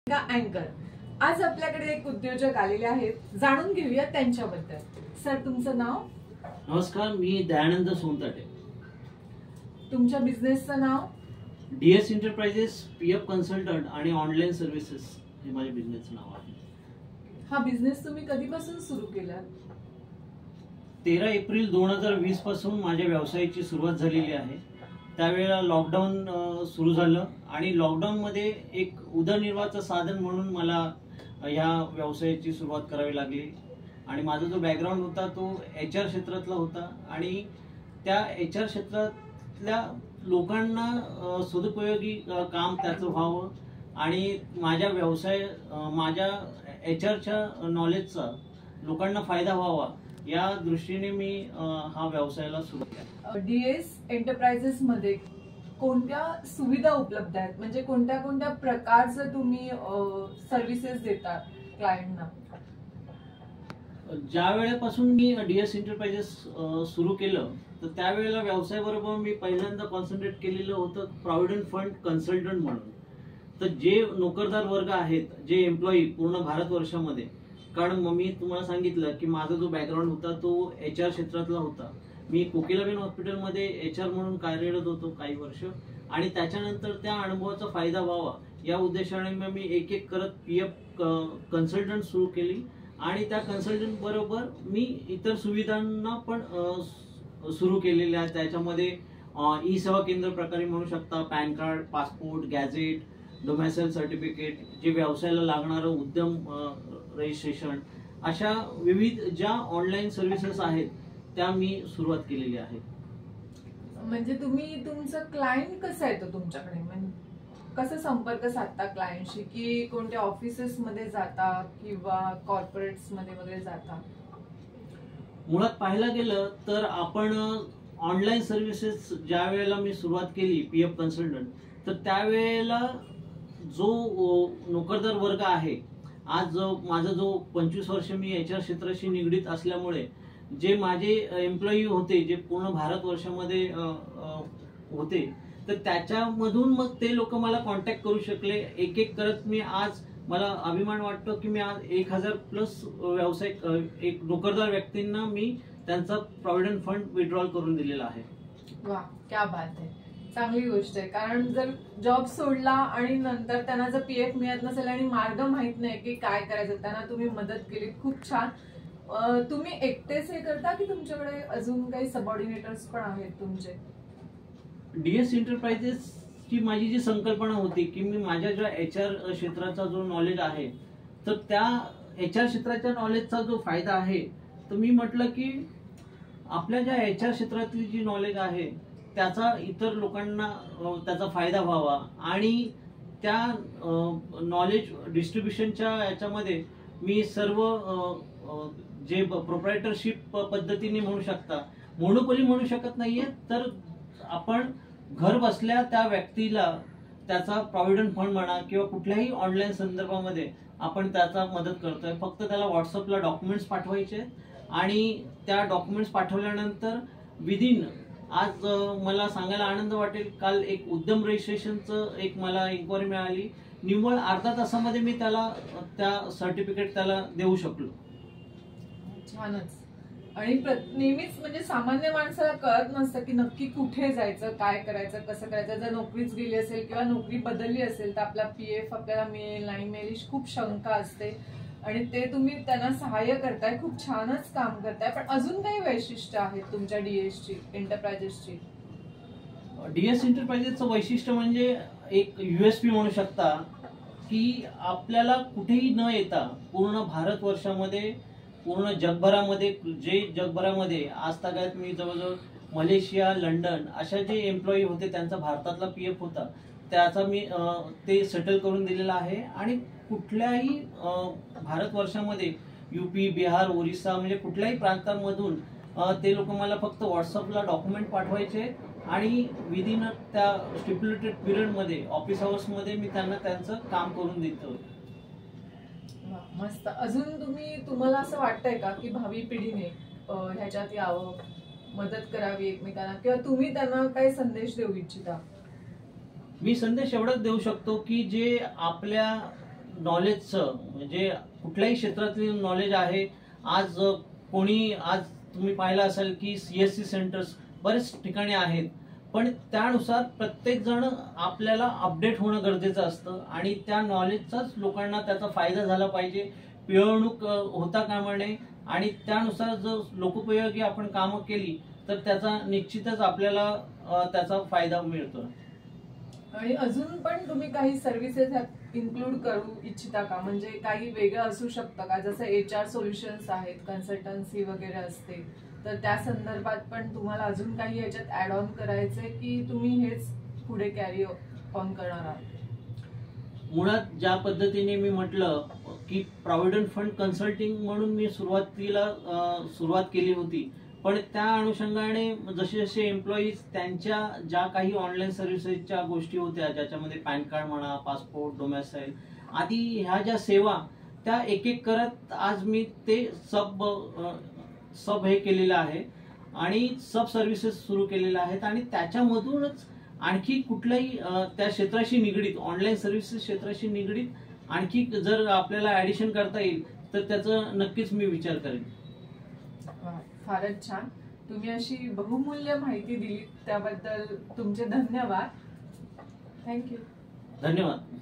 अँकर आज आपल्याकडे एक उद्योजक आलेले आहेत, जाणून घेऊया त्यांच्याबद्दल. सर, तुमचं नाव? नमस्कार, मी दयानंद सोनताटे. तुमच्या बिझनेसचं नाव? DS एंटरप्राइजेस, PF कन्सल्टंट आणि ऑनलाईन सर्व्हिसेस हे माझे बिझनेसचं नाव आहे. हा बिझनेस तुम्ही कधीपासून सुरू केला? 13 एप्रिल 2020 पासून माझ्या व्यवसायाची सुरुवात झालेली आहे. त्यावेळेला लॉकडाऊन सुरू झालं आणि लॉकडाऊनमध्ये एक उदरनिर्वाहाचं साधन म्हणून मला ह्या व्यवसायाची सुरुवात करावी लागली. आणि माझा जो बॅकग्राऊंड होता तो HR क्षेत्रातला होता आणि त्या HR क्षेत्रातल्या लोकांना सदुपयोगी काम त्याचं व्हावं आणि माझ्या माझ्या HRच्या नॉलेजचा लोकांना फायदा व्हावा या दृष्टीने मी हा व्यवसायाला सुरुवात केला. DS एंटरप्राइजेस मध्ये कोणत्या सुविधा उपलब्ध आहेत, म्हणजे कोणत्या कोणत्या प्रकारचं तुम्ही सर्व्हिसेस देता क्लायंटना? ज्या वेळेपासून मी DS एंटरप्राइजेस सुरू केलं तर त्यावेळेला व्यवसायाबरोबर मी पहिल्यांदा कॉन्सन्ट्रेट केलेलं होतं प्रॉव्हिडंट फंड कन्सल्टंट म्हणून. तर जे नोकरदार वर्ग आहेत, जे एम्प्लॉई पूर्ण भारतवर्षामध्ये, कारण मी तुम्हाला सांगितलं की माझा जो बॅकग्राऊंड होता तो HR क्षेत्रातला होता. मी कोकिलाबेन हॉस्पिटलमध्ये HR म्हणून कार्यरत होतो काही वर्ष आणि त्याच्यानंतर त्या अनुभवाचा फायदा व्हावा या उद्देशाने मी एक एक करत PF कन्सल्टंट सुरू केली आणि त्या कन्सल्टंट बरोबर मी इतर सुविधांना पण सुरू केलेल्या आहेत. त्याच्यामध्ये ई-सेवा केंद्र प्रकारे म्हणू शकता, pan card, passport, gazette, domicile certificate, जे व्यवसायाला लागणारं उद्यम रजिस्ट्रेशन, अशा विविध ज्या ऑनलाईन सर्व्हिसेस आहेत त्या मी सुरुवात केलेली आहे. म्हणजे तुम्ही तुमचं क्लायंट कसं येतो तुमच्याकडे, म्हणजे कसं संपर्क साधता क्लायंटशी, की कोणत्या ऑफिसेस मध्ये जाता किंवा कॉर्पोरेट्स मध्ये वगैरे जाता? मुळात पाहायला गेलं तर आपण ऑनलाईन सर्व्हिसेस ज्या वेळेला मी सुरुवात केली PF कन्सल्टंट, तर त्यावेळेला जो नोकरदार वर्ग आहे, आज माझा जो 25 वर्ष मी HR क्षेत्राशी निगडीत असल्यामुळे जे माझे एम्प्लॉई होते, जे पूर्ण भारतवर्षामध्ये होते, तर त्याच्यामधून मग ते लोक मला कॉन्टॅक्ट करू शकले. एक एक करत मी आज मला अभिमान वाटतो की मी आज 1000+ व्यावसायिक एक नोकरदार व्यक्तींना मी त्यांचा प्रॉव्हिडंट फंड विड्रॉल करून दिलेला आहे. वा, क्या बात आहे, चांगली गोष्ट आहे. कारण जर जॉब सोडला आणि नंतर त्यांना जर PF मिळत नसेल आणि मार्ग माहित नाही की काय करायचं, त्यांना तुम्ही मदत केली, खूप छान. तुम्ही एकटेच हे करता की तुमच्याकडे अजून काही सबऑर्डिनेटर्स पण आहेत तुमचे? DS एंटरप्राइजेस ची माझी जी संकल्पना होती की मी माझ्या ज्या HR क्षेत्राचा जो नॉलेज आहे, तर त्या HR क्षेत्राच्या नॉलेजचा जो फायदा आहे, तर मी म्हटलं की आपल्या ज्या HR क्षेत्रातली जी नॉलेज आहे त्याचा इतर लोकांना त्याचा फायदा व्हावा आणि त्या नॉलेज डिस्ट्रीब्युशनच्या याच्यामध्ये मी सर्व जे प्रोप्रायटरशिप पद्धतीने म्हणू शकता, मोनोपोली म्हणू शकत नाहीये, तर आपण घर बसल्या त्या व्यक्तीला त्याचा प्रॉव्हिडंट फंड म्हणा किंवा कुठल्याही ऑनलाईन संदर्भामध्ये आपण त्याचा मदत करतोय. फक्त त्याला व्हॉट्सअपला डॉक्युमेंट्स पाठवायचे आणि त्या डॉक्युमेंट्स पाठवल्यानंतर विदिन, आज मला सांगायला आनंद वाटेल, काल एक उद्यम रजिस्ट्रेशनचं एक मला इन्क्वायरी मिळाली. निव्वळ अर्धा तासामध्ये मी त्याला त्या सर्टिफिकेट त्याला देऊ शकलो. छानच. आणि नेहमीच म्हणजे सामान्य माणसाला कळत नसतं की नक्की कुठे जायचं, काय करायचं, कसं करायचं. जर नोकरीच गेली असेल किंवा नोकरी बदलली असेल तर आपला PF आपल्याला मिळेल नाही मिळेल खूप शंका असते आणि ते तुम्ही त्यांना सहाय्य करताय, खूप छानच काम करताय. पण अजून काही वैशिष्ट्य आहेत तुमच्या DS एंटरप्राइजेसची? DS एंटरप्राइजेसचं वैशिष्ट्य म्हणजे एक USP म्हणू शकता की आपल्याला कुठेही न येता पूर्ण भारतवर्षामध्ये, पूर्ण जगभरामध्ये, जे जगभरामध्ये आज तागायत मी जवळजवळ मलेशिया, लंडन अशा जे एम्प्लॉई होते त्यांचा भारतातला PF होता, त्याचा मी ते सेटल करून दिलेला आहे. आणि कुठल्याही भारतवर्षामध्ये UP, बिहार, ओरिसा म्हणजे कुठल्याही प्रांतांमधून ते लोक मला फक्त व्हॉट्सअपला डॉक्युमेंट पाठवायचे आणि विदिन त्या स्टिप्युलेटेड पिरियडमध्ये, ऑफिस आवर्समध्ये मी त्यांना त्यांचं काम करून देतो. मस्त. अजून तुम्हाला असं वाटतंय का की भावी पिढीने ह्याच्यात यावं, मदत करावी एकमेकांना, किंवा तुम्ही त्यांना काही संदेश देऊ इच्छिता? मी संदेश एवढाच देऊ शकतो की जे आपल्या नॉलेजचं म्हणजे कुठल्याही क्षेत्रातली नॉलेज आहे. आज तुम्ही पाहिलं असेल की CSC सेंटर्स बरेच ठिकाणी आहेत, पण त्यानुसार प्रत्येक जण आपल्याला अपडेट होणं गरजेचं असतं आणि त्या नॉलेजचाच लोकांना त्याचा फायदा झाला पाहिजे, पिळवणूक होता कामा नये आणि त्यानुसार जर लोकोपयोगी आपण कामं केली तर त्याचा निश्चितच आपल्याला त्याचा फायदा मिळतो. आणि अजून पण तुम्ही काही सर्व्हिसेस इन्क्लूड करू इच्छिता का? म्हणजे काही वेगळं असू शकतं का? जसं HR सोल्युशन्स आहेत, कन्सल्टन्सी वगैरे असते, तर त्या संदर्भात पण तुम्हाला अजून काही याच्यात ऍड ऑन करायचंय की तुम्ही हेच पुढे कॅरी ऑन करणार आहात? मुळात ज्या पद्धतीने मी म्हटलं की प्रॉव्हिडंट फंड कन्सल्टिंग म्हणून मी सुरुवात केली होती, पण त्या अनुषंगाने जसे जसे एम्प्लॉईज त्यांच्या ज्या काही ऑनलाईन सर्व्हिसेसच्या गोष्टी होत्या, ज्याच्यामध्ये पॅन कार्ड म्हणा, पासपोर्ट, डोमेसाईल आदी ह्या ज्या सेवा, त्या एक एक करत आज मी ते सब हे केलेलं आहे आणि सब सर्व्हिसेस सुरू केलेल्या आहेत आणि त्याच्यामधूनच आणखी कुठल्याही त्या क्षेत्राशी निगडीत ऑनलाईन सर्व्हिसेस क्षेत्राशी निगडीत आणखी जर आपल्याला ऍडिशन करता येईल तर त्याचं नक्कीच मी विचार करेन. फारच छान. तुम्ही अशी बहुमूल्य माहिती दिली त्याबद्दल तुमचे धन्यवाद. थँक्यू. धन्यवाद.